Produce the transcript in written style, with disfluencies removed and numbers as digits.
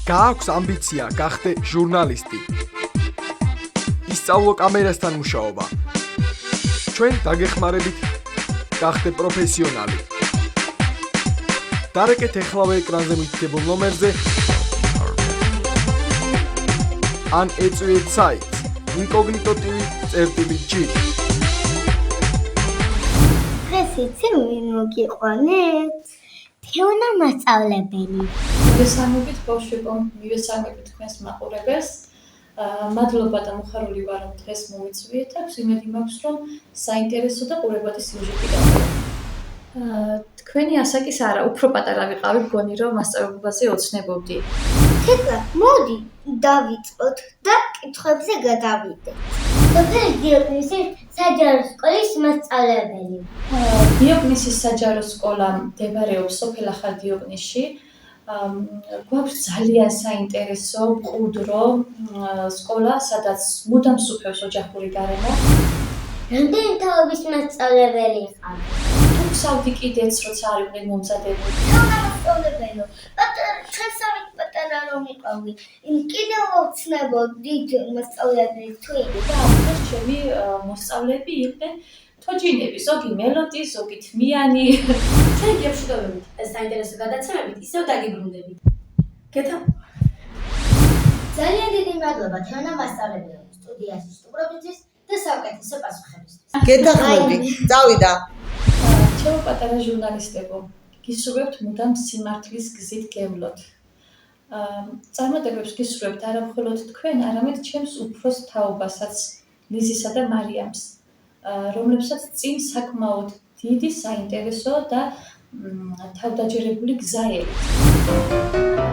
გააქვს ამბიცია გახდე ჟურნალისტი. ისწავლო კამერასთან მუშაობა. ჩვენ დაგეხმარებით გახდე პროფესიონალი. დარეკეთ ეხლავე ეკრანზე მითითებულ ნომერზე ან ეწვიეთ საიტს incognito.tv/g. დღეს იცი ვინ მოგიყვანეთ? თეონა მასწავლებელი. მოგესალმებით ბავშვებო, მივესალმებით თქვენს მაყურებელს. მადლობა და მოხარული ვარ, რომ დღეს მომიწვიეთ. აქვს იმედი მაქვს, რომ საინტერესო და ყურებადი სიუჟეტი გავყიდოთ. თქვენი ასაკის არა, უფრო პატარა ვიყავი, მგონი რომ მასწავლებლებაზე ოცნებობდი. თეთრა, მოდი დავიწყოთ და კითხვებზე გადავიდეთ. სოფელ დიოგნისის საჯარო სკოლის მასწავლებელი. დიოგნისის საჯარო სკოლა მდებარეობს სოფელ ახალ დიოგნისში. გვაქვს ძალიან საინტერესო, მყუდრო სკოლა, სადაც მუდამ სუფევს ოჯახური გარემო. რამდენი თაობის მასწავლებელი იყავ? თუ გსავდი კიდეც, როცა არ იყვნენ მომზადებული. თეონა მასწავლებელო, ჩვენსავით პატარა რომ იყავი, კიდევ ვცნებოდით მასწავლებლით თუ იგი? და ამას ჩემი მოსწავლეები იყვნენ თოჯინები, ზოგი მელოდი, ზოგი თმიანი. ჩვენ გიებშუდობებით ეს საინტერესო გადაცემებით ისევ დაგიბრუნდებით. გეთა ძალიან დიდი მადლობა თეონა მასწავლებელო სტუდიაში სტუმრობისთვის და საუკეთესო პასუხებისთვის. გეთახმები, წავიდა. ჩემო პატარა ჟურნალისტებო, გისურვებთ მუდამ სიმართლის გზით გევლოთ. წარმატებებს გისურვებთ არა მხოლოდ თქვენ, არამედ ჩემს უფროს თაობასაც, ლიზისა და მარიამს, რომლებსაც წინ საკმაოდ დიდი საინტერესო და თავდაჯერებული გზა ერით.